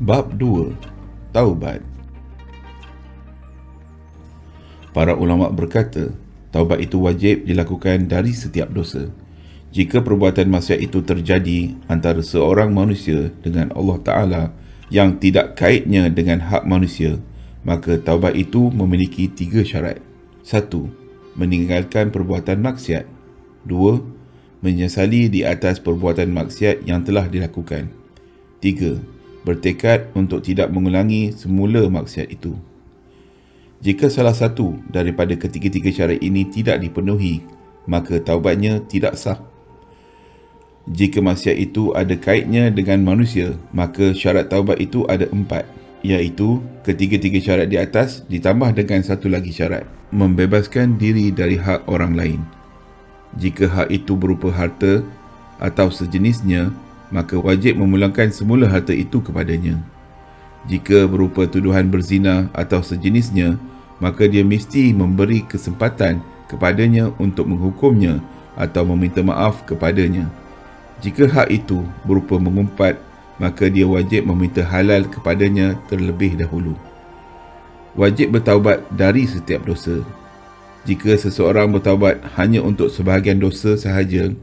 Bab 2. Taubat. Para ulama berkata, taubat itu wajib dilakukan dari setiap dosa. Jika perbuatan maksiat itu terjadi antara seorang manusia dengan Allah Ta'ala yang tidak kaitnya dengan hak manusia, maka taubat itu memiliki 3 syarat. 1. Meninggalkan perbuatan maksiat. 2. Menyesali di atas perbuatan maksiat yang telah dilakukan. 3. Bertekad untuk tidak mengulangi semula maksiat itu. Jika salah satu daripada ketiga-tiga syarat ini tidak dipenuhi, maka taubatnya tidak sah. Jika maksiat itu ada kaitnya dengan manusia, maka syarat taubat itu ada 4, iaitu ketiga-tiga syarat di atas ditambah dengan satu lagi syarat, membebaskan diri dari hak orang lain. Jika hak itu berupa harta atau sejenisnya, maka wajib memulangkan semula harta itu kepadanya. Jika berupa tuduhan berzina atau sejenisnya, maka dia mesti memberi kesempatan kepadanya untuk menghukumnya atau meminta maaf kepadanya. Jika hak itu berupa mengumpat, maka dia wajib meminta halal kepadanya terlebih dahulu. Wajib bertaubat dari setiap dosa. Jika seseorang bertaubat hanya untuk sebahagian dosa sahaja,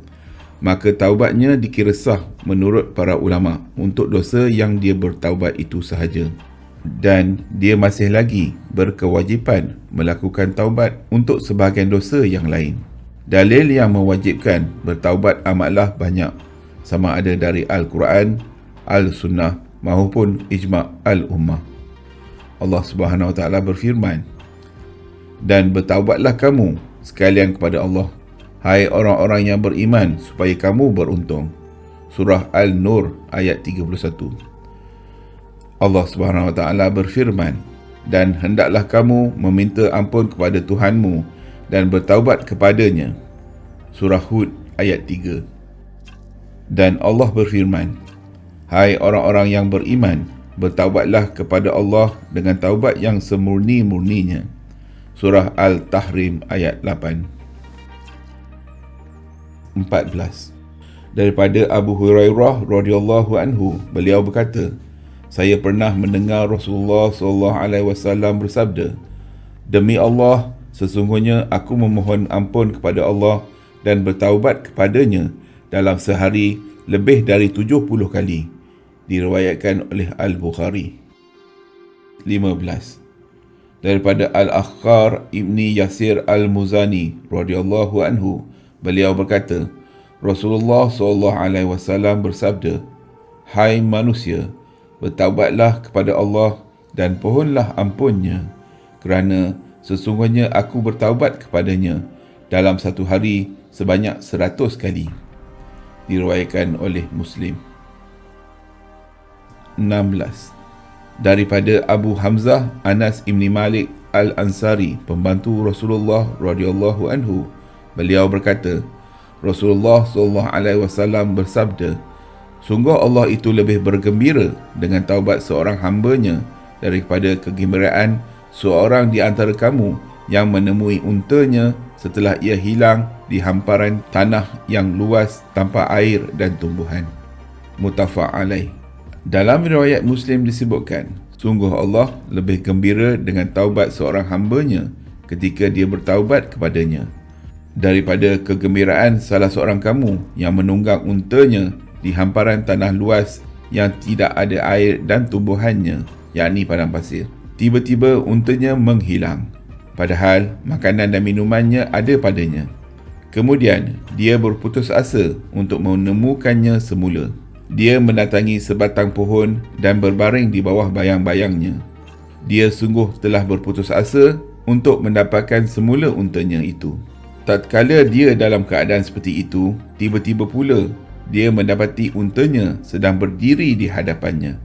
maka taubatnya dikira sah menurut para ulama untuk dosa yang dia bertaubat itu sahaja, dan dia masih lagi berkewajipan melakukan taubat untuk sebahagian dosa yang lain. Dalil yang mewajibkan bertaubat amatlah banyak, sama ada dari Al-Quran, Al-Sunnah maupun Ijma' Al-Ummah. Allah Subhanahu Wa Taala berfirman, "Dan bertaubatlah kamu sekalian kepada Allah, hai orang-orang yang beriman, supaya kamu beruntung." Surah Al-Nur ayat 31. Allah Subhanahu Wa Taala berfirman, "Dan hendaklah kamu meminta ampun kepada Tuhanmu dan bertaubat kepadanya." Surah Hud ayat 3. Dan Allah berfirman, "Hai orang-orang yang beriman, bertaubatlah kepada Allah dengan taubat yang semurni-murninya." Surah Al-Tahrim ayat 8. 14. Daripada Abu Hurairah radhiyallahu anhu, beliau berkata, saya pernah mendengar Rasulullah SAW bersabda, "Demi Allah, sesungguhnya aku memohon ampun kepada Allah dan bertaubat kepadanya dalam sehari lebih dari 70 kali." Diriwayatkan oleh Al-Bukhari. 15. Daripada Al-Akhar Ibni Yasir Al-Muzani radhiyallahu anhu, beliau berkata, Rasulullah SAW bersabda, "Hai manusia, bertaubatlah kepada Allah dan pohonlah ampunnya, kerana sesungguhnya aku bertaubat kepadanya dalam satu hari sebanyak 100 kali." Diriwayatkan oleh Muslim. 16. Daripada Abu Hamzah Anas Ibni Malik Al-Ansari, pembantu Rasulullah radhiyallahu anhu, beliau berkata, Rasulullah SAW bersabda, "Sungguh Allah itu lebih bergembira dengan taubat seorang hambanya daripada kegembiraan seorang di antara kamu yang menemui untanya setelah ia hilang di hamparan tanah yang luas tanpa air dan tumbuhan." Muttafaq alaih. Dalam riwayat Muslim disebutkan, sungguh Allah lebih gembira dengan taubat seorang hambanya ketika dia bertaubat kepadanya daripada kegembiraan salah seorang kamu yang menunggang untanya di hamparan tanah luas yang tidak ada air dan tumbuhannya, yakni padang pasir. Tiba-tiba untanya menghilang, padahal makanan dan minumannya ada padanya. Kemudian dia berputus asa untuk menemukannya semula. Dia mendatangi sebatang pohon dan berbaring di bawah bayang-bayangnya. Dia sungguh telah berputus asa untuk mendapatkan semula untanya itu. Tatkala dia dalam keadaan seperti itu, tiba-tiba pula dia mendapati untanya sedang berdiri di hadapannya.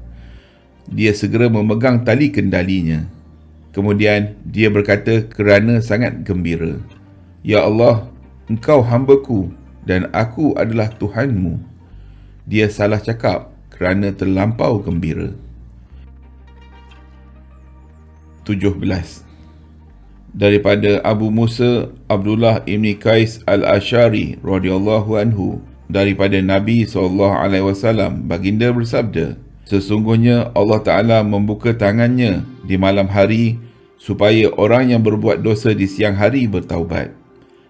Dia segera memegang tali kendalinya. Kemudian dia berkata kerana sangat gembira, "Ya Allah, Engkau hamba-Ku dan aku adalah Tuhanmu." Dia salah cakap kerana terlampau gembira. 17. Daripada Abu Musa Abdullah Ibni Qais Al-Ashari radhiyallahu anhu, daripada Nabi SAW, baginda bersabda, Sesungguhnya Allah Ta'ala membuka tangannya di malam hari supaya orang yang berbuat dosa di siang hari bertaubat,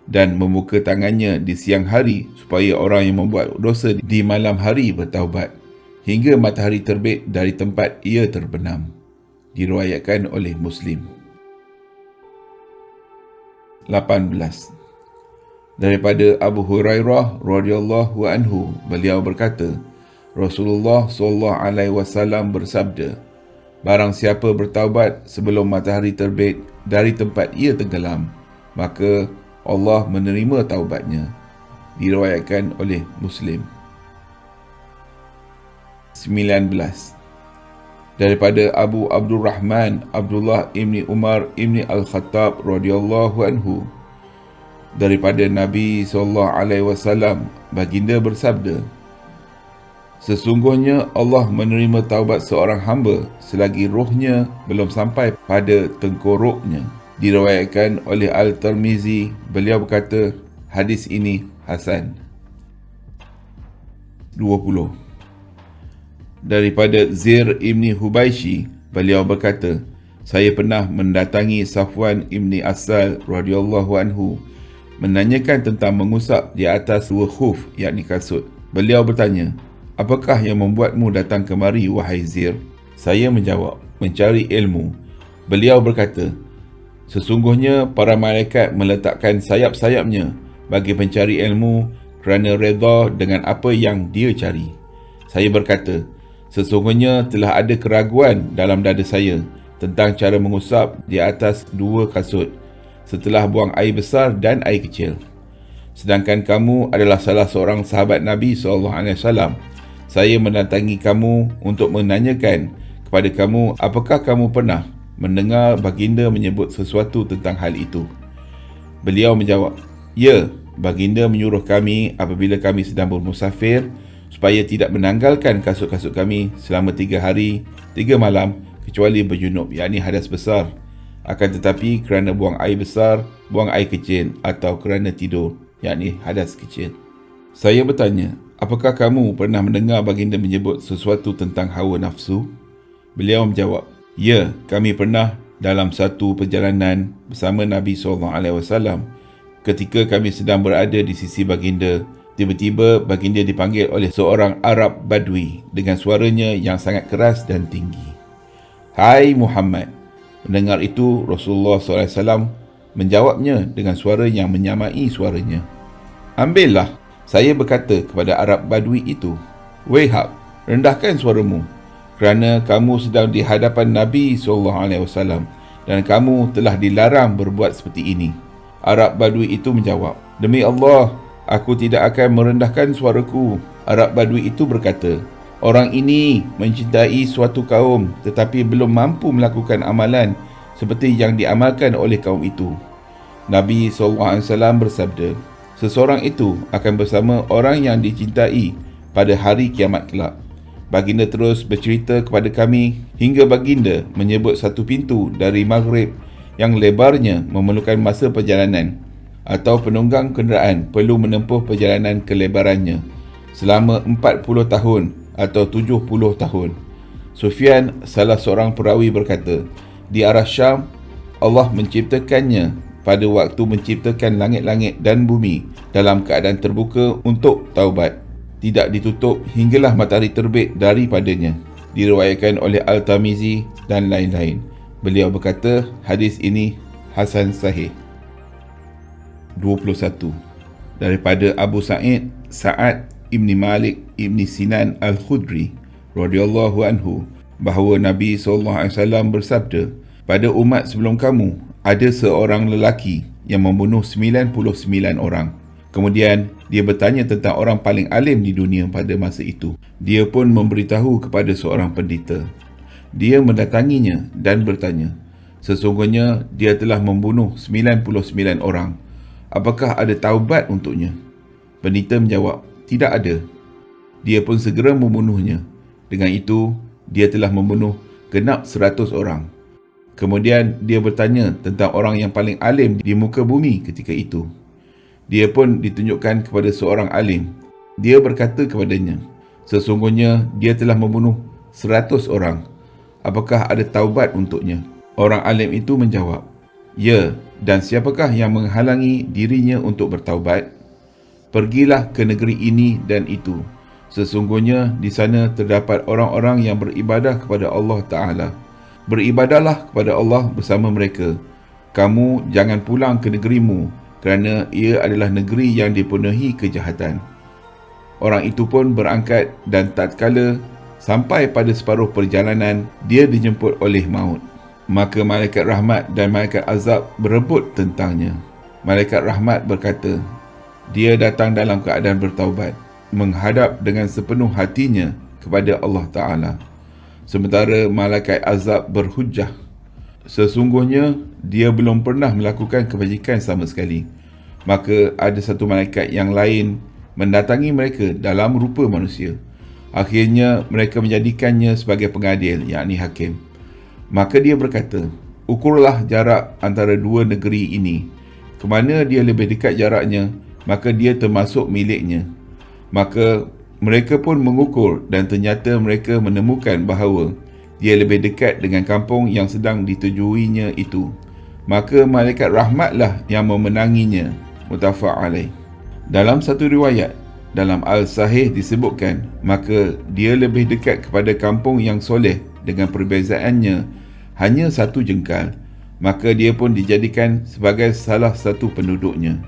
dan membuka tangannya di siang hari supaya orang yang membuat dosa di malam hari bertaubat, hingga matahari terbit dari tempat ia terbenam. Diriwayatkan oleh Muslim. 18. Daripada Abu Hurairah radhiyallahu anhu, beliau berkata, Rasulullah SAW bersabda, barang siapa bertaubat sebelum matahari terbit dari tempat ia tenggelam, maka Allah menerima taubatnya. Diriwayatkan oleh Muslim. 19. Daripada Abu Abdurrahman Abdullah ibni Umar ibni Al-Khattab radhiyallahu anhu, daripada Nabi SAW, baginda bersabda, sesungguhnya Allah menerima taubat seorang hamba selagi rohnya belum sampai pada tengkoroknya. Diriwayatkan oleh Al-Tirmizi, beliau berkata, hadis ini hasan. 20. Daripada Zir ibni Hubaishi, beliau berkata, saya pernah mendatangi Safwan ibni Asal radhiyallahu anhu, menanyakan tentang mengusap di atas dua khuf, yakni kasut. Beliau bertanya, apakah yang membuatmu datang kemari, wahai Zir? Saya menjawab, mencari ilmu. Beliau berkata, sesungguhnya para malaikat meletakkan sayap-sayapnya bagi pencari ilmu kerana redha dengan apa yang dia cari. Saya berkata, sesungguhnya telah ada keraguan dalam dada saya tentang cara mengusap di atas dua kasut setelah buang air besar dan air kecil. Sedangkan kamu adalah salah seorang sahabat Nabi SAW. Saya mendatangi kamu untuk menanyakan kepada kamu, apakah kamu pernah mendengar baginda menyebut sesuatu tentang hal itu? Beliau menjawab, ya, baginda menyuruh kami apabila kami sedang bermusafir supaya tidak menanggalkan kasut-kasut kami selama 3 hari 3 malam kecuali berjunub, yakni hadas besar, akan tetapi kerana buang air besar, buang air kecil, atau kerana tidur, yakni hadas kecil. Saya bertanya, apakah kamu pernah mendengar baginda menyebut sesuatu tentang hawa nafsu? Beliau menjawab, ya, kami pernah dalam satu perjalanan bersama Nabi SAW. Ketika kami sedang berada di sisi baginda, tiba-tiba baginda dipanggil oleh seorang Arab Badui dengan suaranya yang sangat keras dan tinggi. Hai Muhammad. Mendengar itu, Rasulullah SAW menjawabnya dengan suara yang menyamai suaranya. Ambillah. Saya berkata kepada Arab Badui itu, Wahab, rendahkan suaramu, kerana kamu sedang di hadapan Nabi SAW dan kamu telah dilarang berbuat seperti ini. Arab Badui itu menjawab, demi Allah, aku tidak akan merendahkan suaraku. Arab Badui itu berkata, orang ini mencintai suatu kaum tetapi belum mampu melakukan amalan seperti yang diamalkan oleh kaum itu. Nabi SAW bersabda, seseorang itu akan bersama orang yang dicintai pada hari kiamat kelak. Baginda terus bercerita kepada kami hingga baginda menyebut satu pintu dari Maghrib yang lebarnya memerlukan masa perjalanan, atau penunggang kenderaan perlu menempuh perjalanan kelebarannya selama 40 tahun atau 70 tahun. Sufyan, salah seorang perawi, berkata, di arah Syam, Allah menciptakannya pada waktu menciptakan langit-langit dan bumi dalam keadaan terbuka untuk taubat, tidak ditutup hinggalah matahari terbit daripadanya. Diriwayatkan oleh Al-Tirmizi dan lain-lain. Beliau berkata, hadis ini hasan sahih. 21. Daripada Abu Sa'ad Ibni Malik Ibni Sinan Al-Khudri radhiyallahu anhu, bahawa Nabi SAW bersabda, pada umat sebelum kamu ada seorang lelaki yang membunuh 99 orang. Kemudian dia bertanya tentang orang paling alim di dunia pada masa itu. Dia pun memberitahu kepada seorang pendeta. Dia mendatanginya dan bertanya, sesungguhnya dia telah membunuh 99 orang. Apakah ada taubat untuknya? Pendeta menjawab, tidak ada. Dia pun segera membunuhnya. Dengan itu, dia telah membunuh genap 100 orang. Kemudian dia bertanya tentang orang yang paling alim di muka bumi ketika itu. Dia pun ditunjukkan kepada seorang alim. Dia berkata kepadanya, sesungguhnya dia telah membunuh 100 orang. Apakah ada taubat untuknya? Orang alim itu menjawab, ya, dan siapakah yang menghalangi dirinya untuk bertaubat? Pergilah ke negeri ini dan itu. Sesungguhnya di sana terdapat orang-orang yang beribadah kepada Allah Ta'ala. Beribadahlah kepada Allah bersama mereka. Kamu jangan pulang ke negerimu kerana ia adalah negeri yang dipenuhi kejahatan. Orang itu pun berangkat dan tatkala sampai pada separuh perjalanan, dia dijemput oleh maut. Maka malaikat rahmat dan malaikat azab berebut tentangnya. Malaikat rahmat berkata, dia datang dalam keadaan bertaubat, menghadap dengan sepenuh hatinya kepada Allah Ta'ala. Sementara malaikat azab berhujah, sesungguhnya dia belum pernah melakukan kebajikan sama sekali. Maka ada satu malaikat yang lain mendatangi mereka dalam rupa manusia. Akhirnya mereka menjadikannya sebagai pengadil, yakni hakim. Maka dia berkata, ukurlah jarak antara dua negeri ini. Kemana dia lebih dekat jaraknya, maka dia termasuk miliknya. Maka mereka pun mengukur dan ternyata mereka menemukan bahawa dia lebih dekat dengan kampung yang sedang ditujuinya itu. Maka malaikat rahmatlah yang memenanginya. Muttafaq alaih. Dalam satu riwayat, dalam Al-Sahih disebutkan, maka dia lebih dekat kepada kampung yang soleh dengan perbezaannya hanya satu jengkal. Maka dia pun dijadikan sebagai salah satu penduduknya.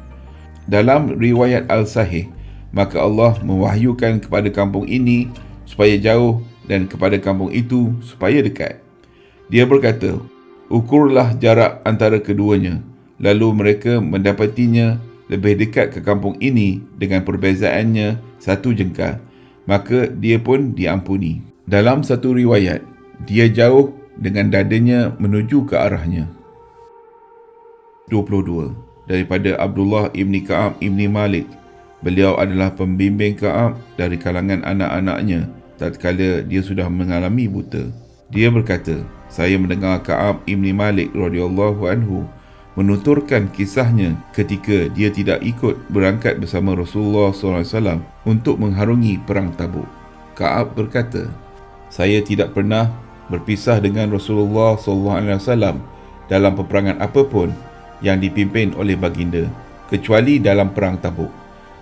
Dalam riwayat Al-Sahih, maka Allah mewahyukan kepada kampung ini supaya jauh dan kepada kampung itu supaya dekat. Dia berkata, ukurlah jarak antara keduanya. Lalu mereka mendapatinya lebih dekat ke kampung ini dengan perbezaannya satu jengkal. Maka dia pun diampuni. Dalam satu riwayat, dia jauh dengan dadanya menuju ke arahnya. 22. Daripada Abdullah ibni Ka'ab ibni Malik. Beliau adalah pembimbing Ka'ab dari kalangan anak-anaknya tatkala dia sudah mengalami buta. Dia berkata, saya mendengar Ka'ab ibni Malik radhiyallahu anhu menuturkan kisahnya ketika dia tidak ikut berangkat bersama Rasulullah SAW untuk mengharungi perang Tabuk. Ka'ab berkata, saya tidak pernah berpisah dengan Rasulullah SAW dalam peperangan apapun yang dipimpin oleh baginda, kecuali dalam perang Tabuk.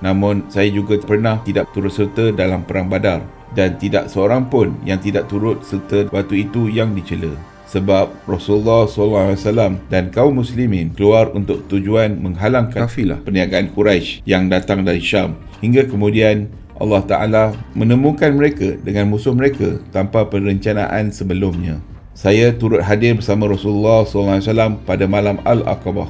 Namun saya juga pernah tidak turut serta dalam perang Badar, dan tidak seorang pun yang tidak turut serta waktu itu yang dicela. Sebab Rasulullah SAW dan kaum muslimin keluar untuk tujuan menghalang kafilah perniagaan Quraisy yang datang dari Syam. Hingga kemudian Allah Ta'ala menemukan mereka dengan musuh mereka tanpa perencanaan sebelumnya. Saya turut hadir bersama Rasulullah SAW pada malam Al-Aqabah,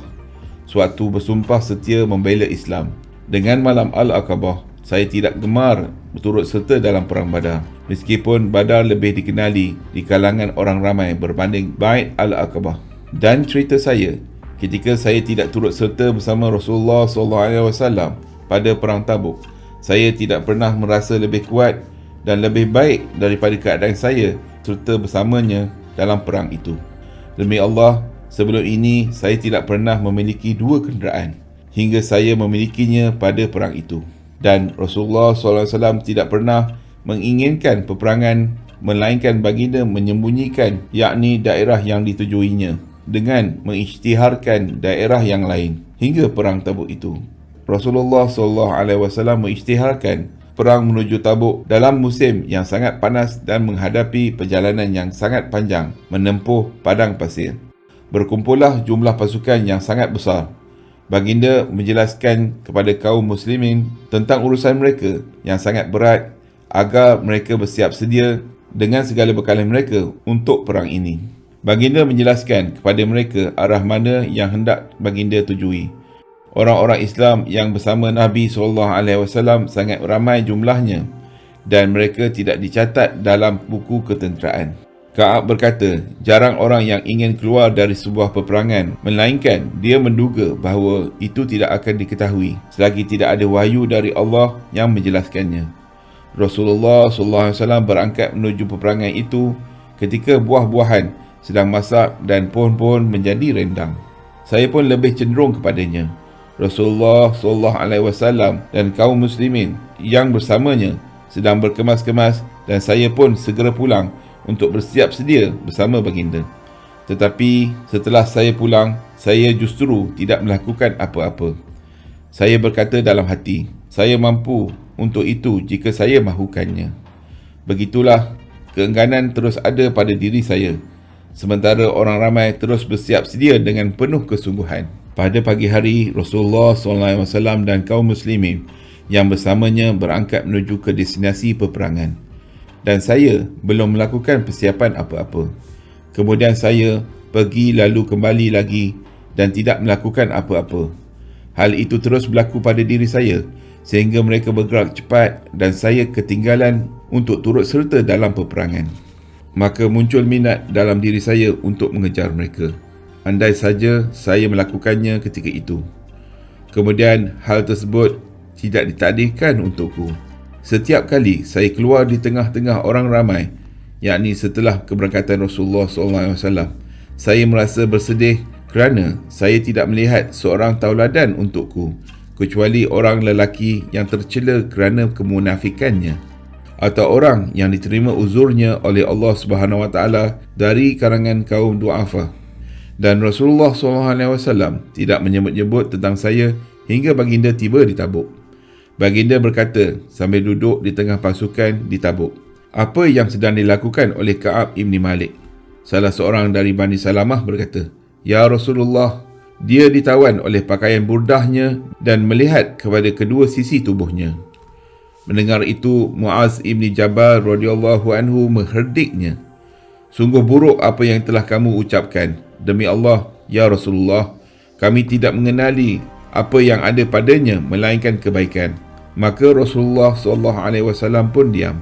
sewaktu bersumpah setia membela Islam. Dengan malam Al-Aqabah, saya tidak gemar turut serta dalam perang Badar, meskipun Badar lebih dikenali di kalangan orang ramai berbanding Bait Al-Aqabah. Dan cerita saya, ketika saya tidak turut serta bersama Rasulullah SAW pada perang Tabuk, saya tidak pernah merasa lebih kuat dan lebih baik daripada keadaan saya serta bersamanya dalam perang itu. Demi Allah, sebelum ini saya tidak pernah memiliki dua kenderaan hingga saya memilikinya pada perang itu. Dan Rasulullah SAW tidak pernah menginginkan peperangan, melainkan baginda menyembunyikan, yakni daerah yang ditujuinya, dengan mengisytiharkan daerah yang lain hingga perang Tabuk itu. Rasulullah SAW mengisytiharkan perang menuju Tabuk dalam musim yang sangat panas dan menghadapi perjalanan yang sangat panjang menempuh padang pasir. Berkumpullah jumlah pasukan yang sangat besar. Baginda menjelaskan kepada kaum muslimin tentang urusan mereka yang sangat berat agar mereka bersiap sedia dengan segala bekalan mereka untuk perang ini. Baginda menjelaskan kepada mereka arah mana yang hendak baginda tujui. Orang-orang Islam yang bersama Nabi SAW sangat ramai jumlahnya dan mereka tidak dicatat dalam buku ketenteraan. Ka'ab berkata, jarang orang yang ingin keluar dari sebuah peperangan, melainkan dia menduga bahawa itu tidak akan diketahui selagi tidak ada wahyu dari Allah yang menjelaskannya. Rasulullah SAW berangkat menuju peperangan itu ketika buah-buahan sedang masak dan pohon-pohon menjadi rendang. Saya pun lebih cenderung kepadanya. Rasulullah SAW dan kaum muslimin yang bersamanya sedang berkemas-kemas dan saya pun segera pulang untuk bersiap sedia bersama baginda. Tetapi setelah saya pulang, saya justru tidak melakukan apa-apa. Saya berkata dalam hati, saya mampu untuk itu jika saya mahukannya. Begitulah, keengganan terus ada pada diri saya, sementara orang ramai terus bersiap sedia dengan penuh kesungguhan. Pada pagi hari, Rasulullah SAW dan kaum muslimin yang bersamanya berangkat menuju ke destinasi peperangan. Dan saya belum melakukan persiapan apa-apa. Kemudian saya pergi lalu kembali lagi dan tidak melakukan apa-apa. Hal itu terus berlaku pada diri saya sehingga mereka bergerak cepat dan saya ketinggalan untuk turut serta dalam peperangan. Maka muncul minat dalam diri saya untuk mengejar mereka. Andai saja saya melakukannya ketika itu. Kemudian hal tersebut tidak ditakdirkan untukku. Setiap kali saya keluar di tengah-tengah orang ramai, yakni setelah keberangkatan Rasulullah SAW, saya merasa bersedih kerana saya tidak melihat seorang tauladan untukku, kecuali orang lelaki yang tercela kerana kemunafikannya, atau orang yang diterima uzurnya oleh Allah Subhanahu Wa Taala dari kalangan kaum du'afa. Dan Rasulullah SAW tidak menyebut-nyebut tentang saya hingga baginda tiba di Tabuk. Baginda berkata sambil duduk di tengah pasukan di Tabuk, apa yang sedang dilakukan oleh Ka'ab Ibn Malik? Salah seorang dari Bani Salamah berkata, Ya Rasulullah, dia ditawan oleh pakaian burdahnya dan melihat kepada kedua sisi tubuhnya. Mendengar itu, Muaz Ibn Jabal radhiyallahu anhu mengherdiknya. Sungguh buruk apa yang telah kamu ucapkan. Demi Allah, ya Rasulullah, kami tidak mengenali apa yang ada padanya melainkan kebaikan. Maka Rasulullah SAW pun diam.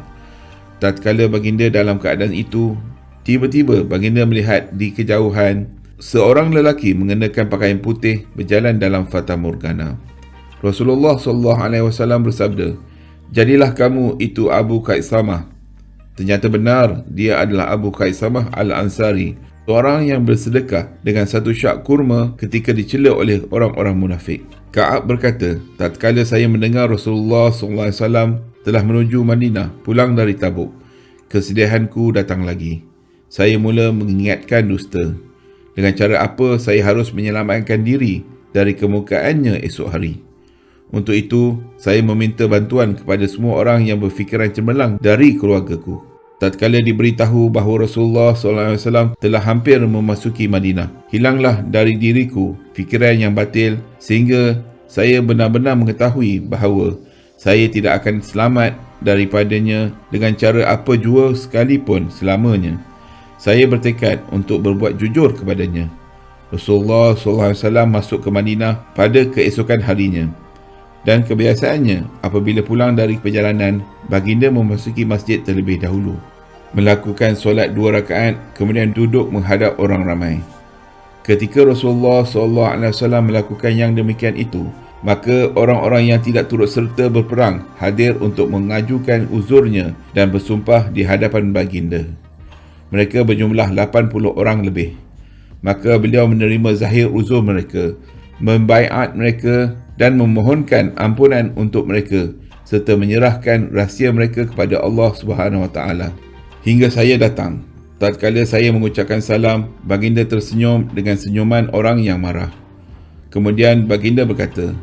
Tatkala baginda dalam keadaan itu, tiba-tiba baginda melihat di kejauhan seorang lelaki mengenakan pakaian putih berjalan dalam fata morgana. Rasulullah SAW bersabda, jadilah kamu itu Abu Qaisamah. Ternyata benar dia adalah Abu Qaisamah Al-Ansari, seorang yang bersedekah dengan satu syak kurma ketika dicela oleh orang-orang munafik. Ka'ab berkata, tatkala saya mendengar Rasulullah SAW telah menuju Madinah pulang dari Tabuk, kesedihanku datang lagi. Saya mula mengingatkan dusta. Dengan cara apa saya harus menyelamatkan diri dari kemukaannya esok hari. Untuk itu, saya meminta bantuan kepada semua orang yang berfikiran cemerlang dari keluargaku. Tatkala diberitahu bahawa Rasulullah SAW telah hampir memasuki Madinah, hilanglah dari diriku fikiran yang batil sehingga saya benar-benar mengetahui bahawa saya tidak akan selamat daripadanya dengan cara apa jua sekalipun selamanya. Saya bertekad untuk berbuat jujur kepadanya. Rasulullah SAW masuk ke Madinah pada keesokan harinya. Dan kebiasaannya, apabila pulang dari perjalanan, baginda memasuki masjid terlebih dahulu, melakukan solat 2 rakaat, kemudian duduk menghadap orang ramai. Ketika Rasulullah SAW melakukan yang demikian itu, maka orang-orang yang tidak turut serta berperang hadir untuk mengajukan uzurnya dan bersumpah di hadapan baginda. Mereka berjumlah 80 orang lebih. Maka beliau menerima zahir uzur mereka, membaiat mereka dan memohonkan ampunan untuk mereka serta menyerahkan rahsia mereka kepada Allah Subhanahu Wa Taala. Hingga saya datang. Tatkala saya mengucapkan salam, baginda tersenyum dengan senyuman orang yang marah. Kemudian baginda berkata,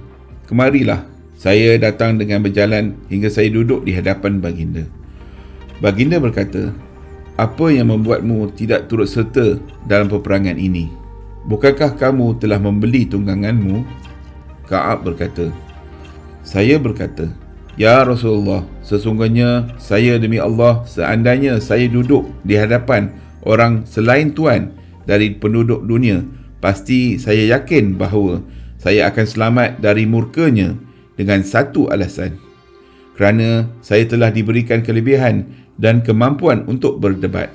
"Kemarilah." Saya datang dengan berjalan hingga saya duduk di hadapan baginda. Baginda berkata, "Apa yang membuatmu tidak turut serta dalam peperangan ini? Bukankah kamu telah membeli tungganganmu?" Ka'ab berkata, saya berkata, "Ya Rasulullah, sesungguhnya saya demi Allah, seandainya saya duduk di hadapan orang selain Tuan dari penduduk dunia, pasti saya yakin bahawa saya akan selamat dari murkanya dengan satu alasan. Kerana saya telah diberikan kelebihan dan kemampuan untuk berdebat.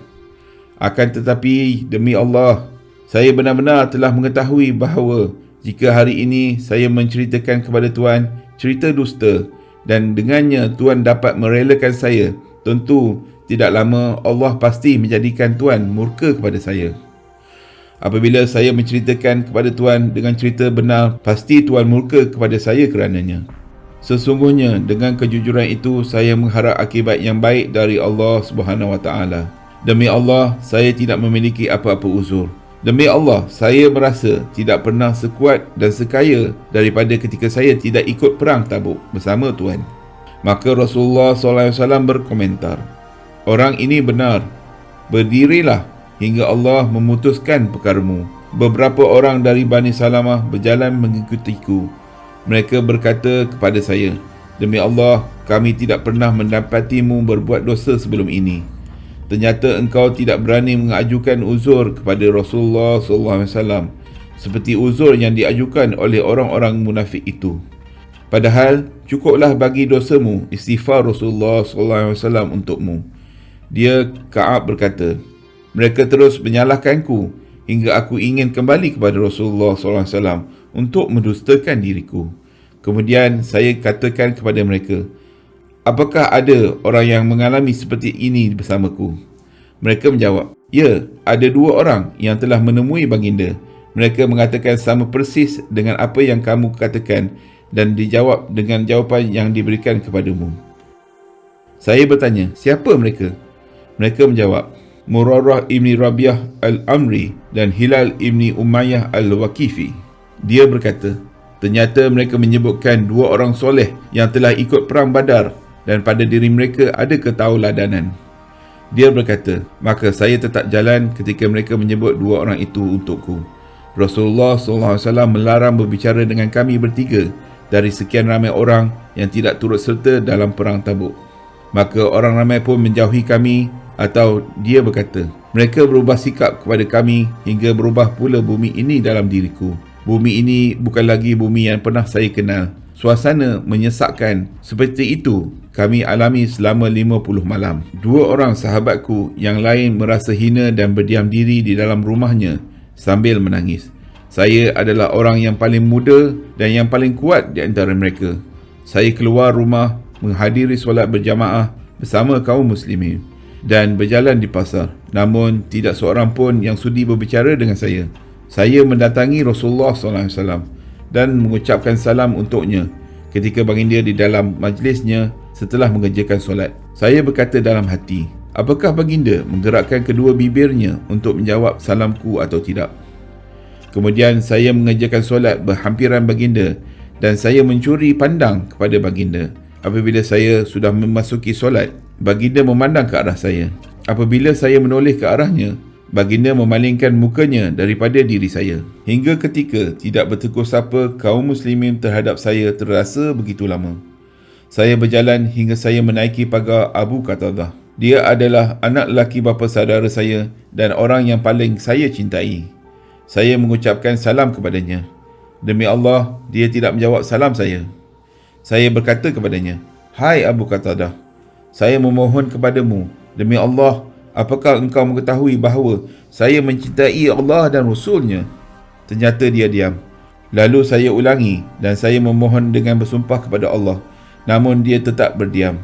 Akan tetapi demi Allah, saya benar-benar telah mengetahui bahawa jika hari ini saya menceritakan kepada Tuan cerita dusta dan dengannya Tuan dapat merelakan saya, tentu tidak lama Allah pasti menjadikan Tuan murka kepada saya. Apabila saya menceritakan kepada Tuan dengan cerita benar, pasti Tuan murka kepada saya kerananya. Sesungguhnya dengan kejujuran itu saya mengharap akibat yang baik dari Allah Subhanahu Wa Taala. Demi Allah, saya tidak memiliki apa-apa uzur. Demi Allah, saya merasa tidak pernah sekuat dan sekaya daripada ketika saya tidak ikut perang Tabuk bersama Tuan. Maka Rasulullah SAW berkomentar, orang ini benar. Berdirilah hingga Allah memutuskan perkaramu. Beberapa orang dari Bani Salamah berjalan mengikutiku. Mereka berkata kepada saya, demi Allah, kami tidak pernah mendapatimu berbuat dosa sebelum ini. Ternyata engkau tidak berani mengajukan uzur kepada Rasulullah SAW seperti uzur yang diajukan oleh orang-orang munafik itu. Padahal cukuplah bagi dosamu istighfar Rasulullah SAW untukmu. Dia Ka'ab berkata, mereka terus menyalahkanku hingga aku ingin kembali kepada Rasulullah SAW untuk mendustakan diriku. Kemudian saya katakan kepada mereka, apakah ada orang yang mengalami seperti ini bersamaku? Mereka menjawab, ya, ada 2 orang yang telah menemui baginda. Mereka mengatakan sama persis dengan apa yang kamu katakan dan dijawab dengan jawapan yang diberikan kepadamu. Saya bertanya, siapa mereka? Mereka menjawab, Murarah ibni Rabiah al-Amri dan Hilal ibni Umayyah al-Waqifi. Dia berkata, ternyata mereka menyebutkan 2 orang soleh yang telah ikut perang Badar dan pada diri mereka ada ketauladanan. Dia berkata, maka saya tetap jalan ketika mereka menyebut 2 orang itu untukku. Rasulullah SAW melarang berbicara dengan kami bertiga dari sekian ramai orang yang tidak turut serta dalam perang Tabuk. Maka orang ramai pun menjauhi kami, atau dia berkata, mereka berubah sikap kepada kami hingga berubah pula bumi ini dalam diriku. Bumi ini bukan lagi bumi yang pernah saya kenal. Suasana menyesakkan seperti itu kami alami selama 50 malam. 2 orang sahabatku yang lain merasa hina dan berdiam diri di dalam rumahnya sambil menangis. Saya adalah orang yang paling muda dan yang paling kuat di antara mereka. Saya keluar rumah menghadiri solat berjamaah bersama kaum muslimin dan berjalan di pasar. Namun tidak seorang pun yang sudi berbicara dengan saya. Saya mendatangi Rasulullah SAW dan mengucapkan salam untuknya ketika baginda di dalam majlisnya setelah mengerjakan solat. Saya berkata dalam hati, apakah baginda menggerakkan kedua bibirnya untuk menjawab salamku atau tidak? Kemudian saya mengerjakan solat berhampiran baginda dan saya mencuri pandang kepada baginda. Apabila saya sudah memasuki solat, baginda memandang ke arah saya. Apabila saya menoleh ke arahnya, baginda memalingkan mukanya daripada diri saya. Hingga ketika tidak bertegur sapa kaum muslimin terhadap saya terasa begitu lama. Saya berjalan hingga saya menaiki pagar Abu Qatadah. Dia adalah anak lelaki bapa saudara saya dan orang yang paling saya cintai. Saya mengucapkan salam kepadanya. Demi Allah, dia tidak menjawab salam saya. Saya berkata kepadanya, hai Abu Qatadah, saya memohon kepadamu, demi Allah, apakah engkau mengetahui bahawa saya mencintai Allah dan Rasulnya? Ternyata dia diam. Lalu saya ulangi dan saya memohon dengan bersumpah kepada Allah. Namun dia tetap berdiam.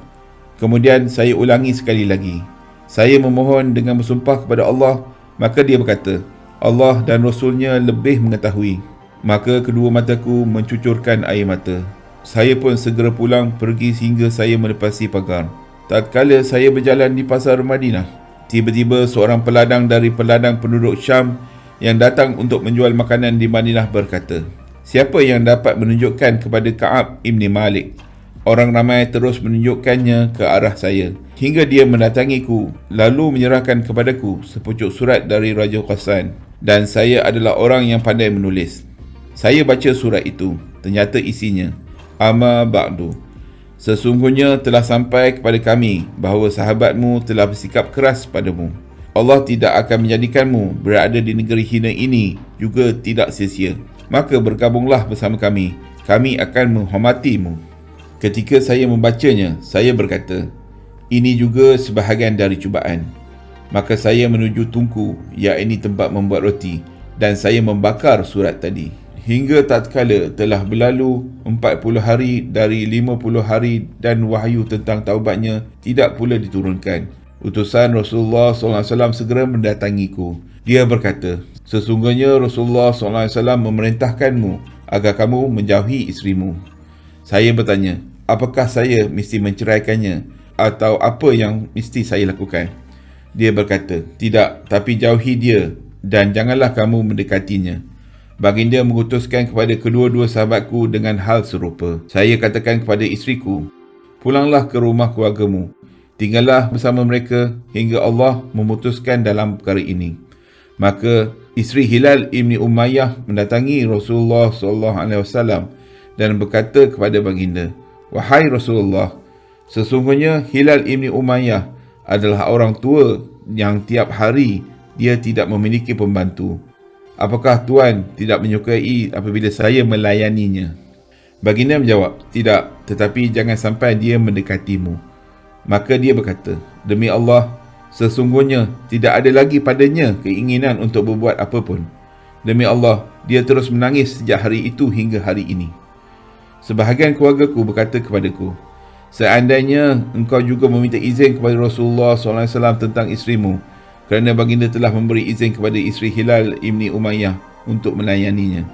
Kemudian saya ulangi sekali lagi. Saya memohon dengan bersumpah kepada Allah. Maka dia berkata, Allah dan Rasulnya lebih mengetahui. Maka kedua mataku mencucurkan air mata. Saya pun segera pulang pergi sehingga saya melepasi pagar. Tatkala saya berjalan di pasar Madinah, tiba-tiba seorang peladang dari peladang penduduk Syam yang datang untuk menjual makanan di Madinah berkata, siapa yang dapat menunjukkan kepada Ka'ab ibn Malik? Orang ramai terus menunjukkannya ke arah saya hingga dia mendatangiku lalu menyerahkan kepadaku sepucuk surat dari Raja Ghassan, dan saya adalah orang yang pandai menulis. Saya baca surat itu. Ternyata isinya, Amma ba'du, sesungguhnya telah sampai kepada kami bahawa sahabatmu telah bersikap keras padamu. Allah tidak akan menjadikanmu berada di negeri hina ini juga tidak sia-sia. Maka bergabunglah bersama kami. Kami akan menghormatimu. Ketika saya membacanya, saya berkata, ini juga sebahagian dari cubaan. Maka saya menuju tungku, iaitu tempat membuat roti, dan saya membakar surat tadi. Hingga tatkala telah berlalu 40 hari dari 50 hari dan wahyu tentang taubatnya tidak pula diturunkan. Utusan Rasulullah SAW segera mendatangiku. Dia berkata, sesungguhnya Rasulullah SAW memerintahkanmu agar kamu menjauhi isterimu. Saya bertanya, apakah saya mesti menceraikannya atau apa yang mesti saya lakukan? Dia berkata, tidak, tapi jauhi dia dan janganlah kamu mendekatinya. Baginda mengutuskan kepada kedua-dua sahabatku dengan hal serupa. Saya katakan kepada isteriku, pulanglah ke rumah keluargamu. Tinggallah bersama mereka hingga Allah memutuskan dalam perkara ini. Maka isteri Hilal ibni Umayyah mendatangi Rasulullah SAW dan berkata kepada baginda, wahai Rasulullah, sesungguhnya Hilal ibni Umayyah adalah orang tua yang tiap hari dia tidak memiliki pembantu. Apakah Tuan tidak menyukai apabila saya melayaninya? Baginda menjawab, tidak, tetapi jangan sampai dia mendekatimu. Maka dia berkata, demi Allah, sesungguhnya tidak ada lagi padanya keinginan untuk berbuat apa pun. Demi Allah, dia terus menangis sejak hari itu hingga hari ini. Sebahagian keluargaku berkata kepadaku, seandainya engkau juga meminta izin kepada Rasulullah SAW tentang isterimu, kerana baginda telah memberi izin kepada isteri Hilal ibni Umayyah untuk melayaninya.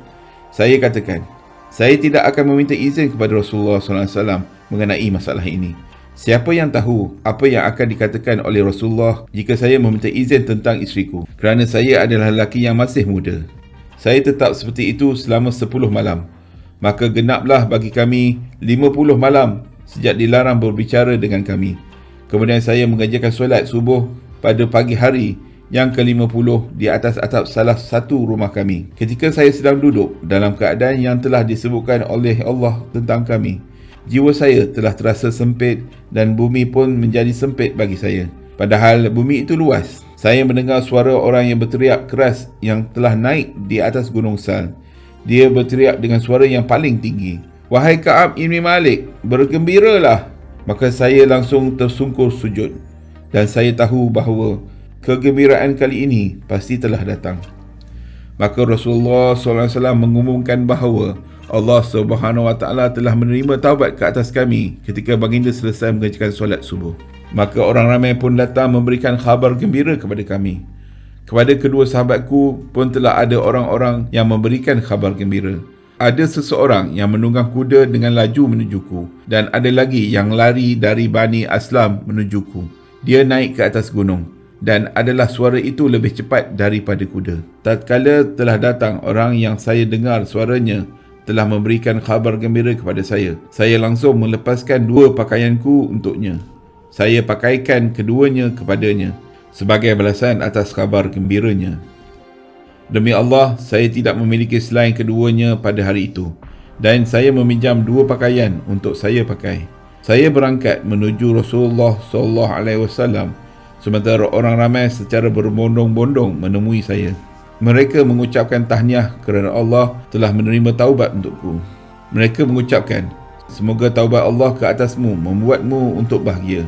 Saya katakan, saya tidak akan meminta izin kepada Rasulullah SAW mengenai masalah ini. Siapa yang tahu apa yang akan dikatakan oleh Rasulullah jika saya meminta izin tentang isteriku, kerana saya adalah lelaki yang masih muda. Saya tetap seperti itu selama 10 malam. Maka genaplah bagi kami 50 malam sejak dilarang berbicara dengan kami. Kemudian saya mengerjakan solat subuh pada pagi hari yang ke-50 di atas atap salah satu rumah kami. Ketika saya sedang duduk dalam keadaan yang telah disebutkan oleh Allah tentang kami, jiwa saya telah terasa sempit dan bumi pun menjadi sempit bagi saya. Padahal bumi itu luas. Saya mendengar suara orang yang berteriak keras yang telah naik di atas gunung Sal. Dia berteriak dengan suara yang paling tinggi, wahai Ka'ab ibn Malik, bergembiralah. Maka saya langsung tersungkur sujud dan saya tahu bahawa kegembiraan kali ini pasti telah datang. Maka Rasulullah SAW mengumumkan bahawa Allah SWT telah menerima taubat ke atas kami ketika baginda selesai mengerjakan solat subuh. Maka orang ramai pun datang memberikan khabar gembira kepada kami. Kepada kedua sahabatku pun telah ada orang-orang yang memberikan khabar gembira. Ada seseorang yang menunggang kuda dengan laju menujuku, dan ada lagi yang lari dari Bani Aslam menujuku. Dia naik ke atas gunung, dan adalah suara itu lebih cepat daripada kuda. Tatkala telah datang orang yang saya dengar suaranya telah memberikan khabar gembira kepada saya langsung melepaskan dua pakaianku untuknya. Saya pakaikan keduanya kepadanya sebagai balasan atas khabar gembiranya. Demi Allah, saya tidak memiliki selain keduanya pada hari itu, dan saya meminjam dua pakaian untuk saya pakai. Saya berangkat menuju Rasulullah SAW, sementara orang ramai secara berbondong-bondong menemui saya. Mereka mengucapkan tahniah kerana Allah telah menerima taubat untukku. Mereka mengucapkan, semoga taubat Allah ke atasmu membuatmu untuk bahagia.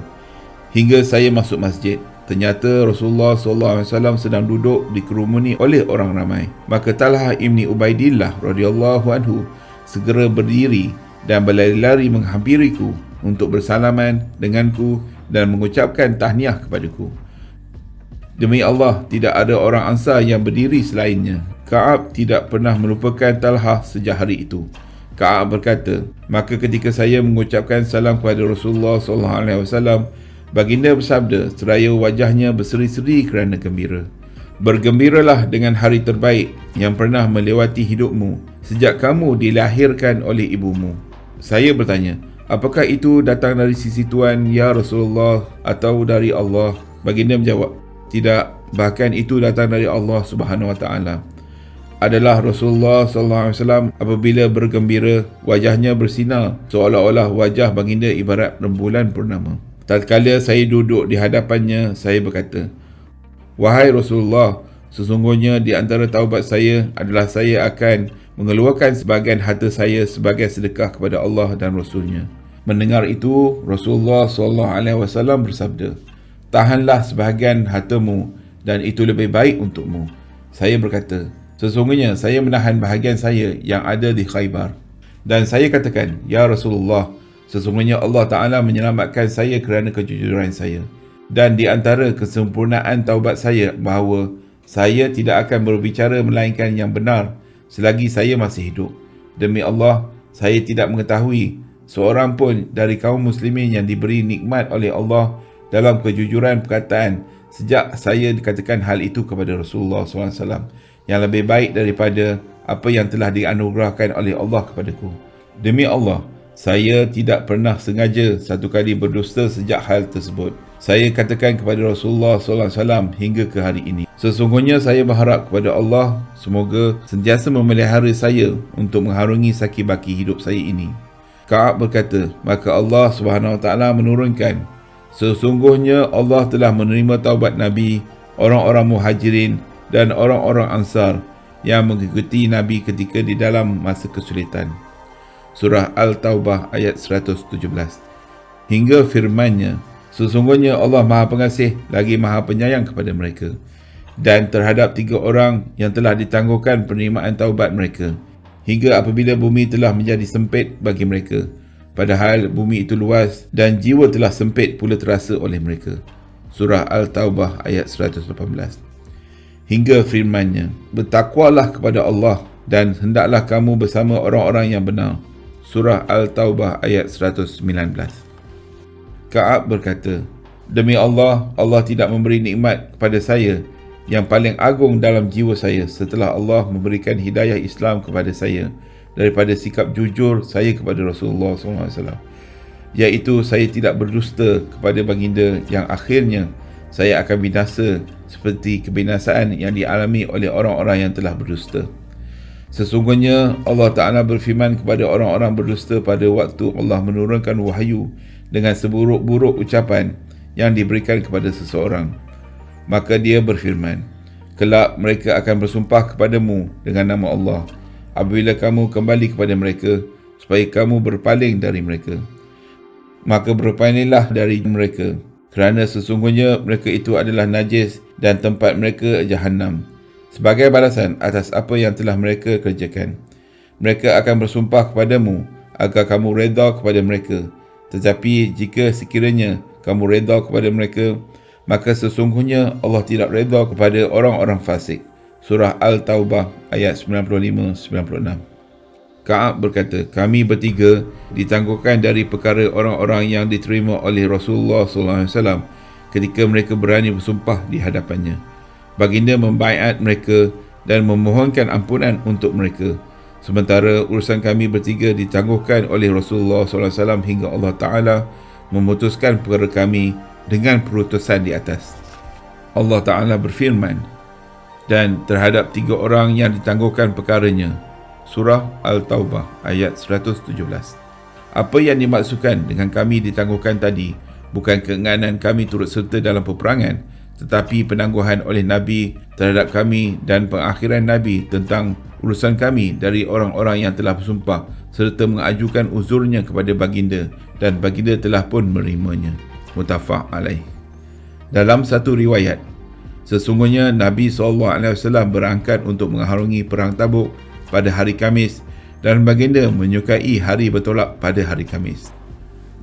Hingga saya masuk masjid, ternyata Rasulullah SAW sedang duduk dikerumuni oleh orang ramai. Maka Talha ibni Ubaidillah radhiyallahu anhu segera berdiri dan berlari-lari menghampiriku untuk bersalaman denganku dan mengucapkan tahniah kepadaku. Demi Allah, tidak ada orang Ansar yang berdiri selainnya. Ka'ab tidak pernah melupakan Talha sejak hari itu. Ka'ab berkata, maka ketika saya mengucapkan salam kepada Rasulullah SAW, baginda bersabda seraya wajahnya berseri-seri kerana gembira, bergembiralah dengan hari terbaik yang pernah melewati hidupmu sejak kamu dilahirkan oleh ibumu. Saya bertanya, apakah itu datang dari sisi Tuan ya Rasulullah atau dari Allah? Baginda menjawab, tidak, bahkan itu datang dari Allah Subhanahu Wa Taala. Adalah Rasulullah SAW apabila bergembira, wajahnya bersinar seolah-olah wajah baginda ibarat rembulan purnama. Tatkala saya duduk di hadapannya, saya berkata, wahai Rasulullah, sesungguhnya di antara taubat saya adalah saya akan mengeluarkan sebahagian harta saya sebagai sedekah kepada Allah dan Rasulnya. Mendengar itu, Rasulullah SAW bersabda, tahanlah sebahagian hartamu dan itu lebih baik untukmu. Saya berkata, sesungguhnya saya menahan bahagian saya yang ada di Khaybar. Dan saya katakan, ya Rasulullah, sesungguhnya Allah Ta'ala menyelamatkan saya kerana kejujuran saya. Dan di antara kesempurnaan taubat saya bahawa saya tidak akan berbicara melainkan yang benar selagi saya masih hidup. Demi Allah, saya tidak mengetahui seorang pun dari kaum muslimin yang diberi nikmat oleh Allah dalam kejujuran perkataan sejak saya dikatakan hal itu kepada Rasulullah SAW, yang lebih baik daripada apa yang telah dianugerahkan oleh Allah kepadaku. Demi Allah, saya tidak pernah sengaja satu kali berdusta sejak hal tersebut. Saya katakan kepada Rasulullah SAW hingga ke hari ini, sesungguhnya saya berharap kepada Allah semoga sentiasa memelihara saya untuk mengharungi saki baki hidup saya ini. Ka'ab berkata, maka Allah SWT menurunkan, sesungguhnya Allah telah menerima taubat Nabi, orang-orang Muhajirin dan orang-orang Ansar yang mengikuti Nabi ketika di dalam masa kesulitan. Surah Al-Taubah ayat 117. Hingga firman-Nya, sesungguhnya Allah Maha Pengasih lagi Maha Penyayang kepada mereka. Dan terhadap 3 orang yang telah ditangguhkan penerimaan taubat mereka, hingga apabila bumi telah menjadi sempit bagi mereka, padahal bumi itu luas dan jiwa telah sempit pula terasa oleh mereka. Surah Al-Taubah ayat 118. Hingga firman-Nya, bertakwalah kepada Allah dan hendaklah kamu bersama orang-orang yang benar. Surah Al-Taubah ayat 119. Ka'ab berkata, demi Allah, Allah tidak memberi nikmat kepada saya yang paling agung dalam jiwa saya setelah Allah memberikan hidayah Islam kepada saya daripada sikap jujur saya kepada Rasulullah SAW, iaitu saya tidak berdusta kepada baginda yang akhirnya saya akan binasa seperti kebinasaan yang dialami oleh orang-orang yang telah berdusta. Sesungguhnya Allah Ta'ala berfirman kepada orang-orang berdusta pada waktu Allah menurunkan wahyu dengan seburuk-buruk ucapan yang diberikan kepada seseorang. Maka dia berfirman, kelak mereka akan bersumpah kepadamu dengan nama Allah apabila kamu kembali kepada mereka supaya kamu berpaling dari mereka. Maka berpalinglah dari mereka, kerana sesungguhnya mereka itu adalah najis dan tempat mereka Jahannam, sebagai balasan atas apa yang telah mereka kerjakan. Mereka akan bersumpah kepadamu agar kamu reda kepada mereka, tetapi jika sekiranya kamu reda kepada mereka, maka sesungguhnya Allah tidak reda kepada orang-orang fasik. Surah Al-Taubah ayat 95-96. Ka'ab berkata, kami bertiga ditangguhkan dari perkara orang-orang yang diterima oleh Rasulullah SAW ketika mereka berani bersumpah di hadapannya. Baginda membaiat mereka dan memohonkan ampunan untuk mereka. Sementara urusan kami bertiga ditangguhkan oleh Rasulullah SAW hingga Allah Ta'ala memutuskan perkara kami dengan perutusan di atas. Allah Ta'ala berfirman, dan terhadap 3 orang yang ditangguhkan perkaranya. Surah Al-Taubah ayat 117. Apa yang dimaksudkan dengan kami ditangguhkan tadi bukan keinginan kami turut serta dalam peperangan, tetapi penangguhan oleh Nabi terhadap kami dan pengakhiran Nabi tentang urusan kami dari orang-orang yang telah bersumpah serta mengajukan uzurnya kepada baginda, dan baginda telah pun menerimanya. Muttafaq alaih. Dalam satu riwayat, sesungguhnya Nabi SAW berangkat untuk mengharungi perang Tabuk pada hari Khamis, dan baginda menyukai hari bertolak pada hari Khamis.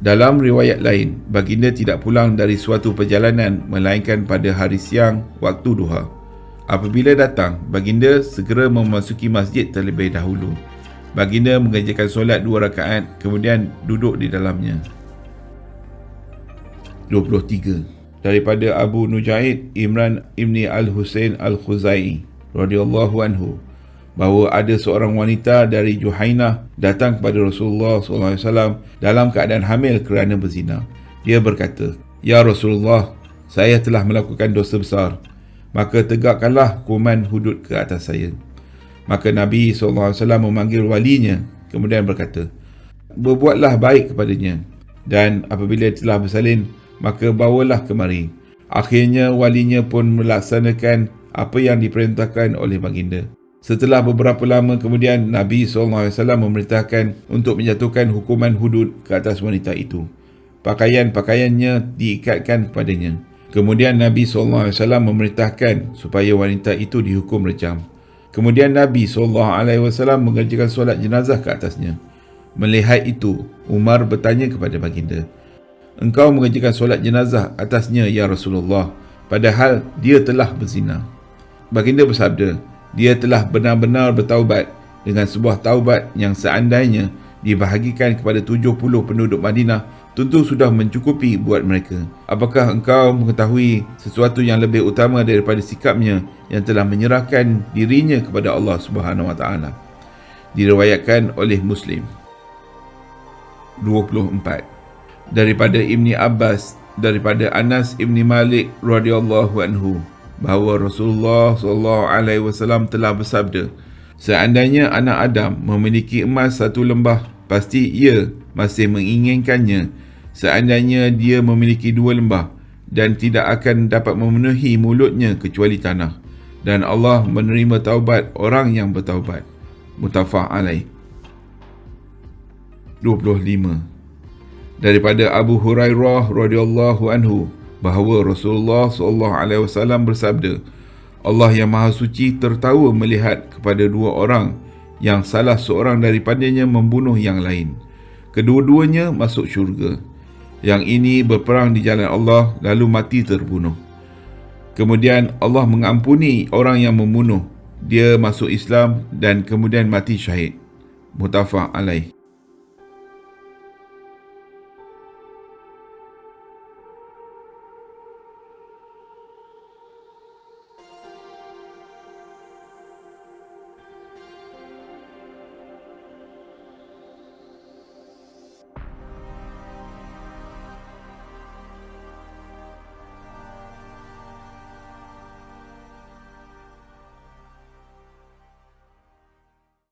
Dalam riwayat lain, baginda tidak pulang dari suatu perjalanan melainkan pada hari siang waktu duha. Apabila datang, baginda segera memasuki masjid terlebih dahulu. Baginda mengerjakan solat 2 rakaat, kemudian duduk di dalamnya. 23. Daripada Abu Nujaid Imran ibni Al-Husain Al-Khuzai radhiyallahu anhu, bahawa ada seorang wanita dari Juhainah datang kepada Rasulullah SAW dalam keadaan hamil kerana berzina. Dia berkata, ya Rasulullah, saya telah melakukan dosa besar, maka tegakkanlah hukuman hudud ke atas saya. Maka Nabi SAW memanggil walinya, kemudian berkata, berbuatlah baik kepadanya, dan apabila telah bersalin, maka bawalah kemari. Akhirnya walinya pun melaksanakan apa yang diperintahkan oleh baginda. Setelah beberapa lama kemudian, Nabi SAW memerintahkan untuk menjatuhkan hukuman hudud ke atas wanita itu. Pakaian-pakaiannya diikatkan kepadanya. Kemudian Nabi SAW memerintahkan supaya wanita itu dihukum rejam. Kemudian Nabi SAW mengerjakan solat jenazah ke atasnya. Melihat itu, Umar bertanya kepada baginda, engkau mengerjakan solat jenazah atasnya ya Rasulullah, padahal dia telah berzina. Baginda bersabda, dia telah benar-benar bertaubat dengan sebuah taubat yang seandainya dibahagikan kepada 70 penduduk Madinah, tentu sudah mencukupi buat mereka. Apakah engkau mengetahui sesuatu yang lebih utama daripada sikapnya yang telah menyerahkan dirinya kepada Allah Subhanahu Wa Taala? Diriwayatkan oleh Muslim. 24. Daripada Ibni Abbas, daripada Anas Ibni Malik radhiyallahu anhu, bahawa Rasulullah SAW telah bersabda, seandainya anak Adam memiliki emas satu lembah, pasti ia masih menginginkannya. Seandainya dia memiliki dua lembah, dan tidak akan dapat memenuhi mulutnya kecuali tanah. Dan Allah menerima taubat orang yang bertaubat. Muttafaq alaih. 25. Daripada Abu Hurairah radhiyallahu anhu, bahawa Rasulullah SAW bersabda, Allah yang Maha Suci tertawa melihat kepada dua orang yang salah seorang daripadanya membunuh yang lain. Kedua-duanya masuk syurga. Yang ini berperang di jalan Allah lalu mati terbunuh. Kemudian Allah mengampuni orang yang membunuh. Dia masuk Islam dan kemudian mati syahid. Muttafaq alaih.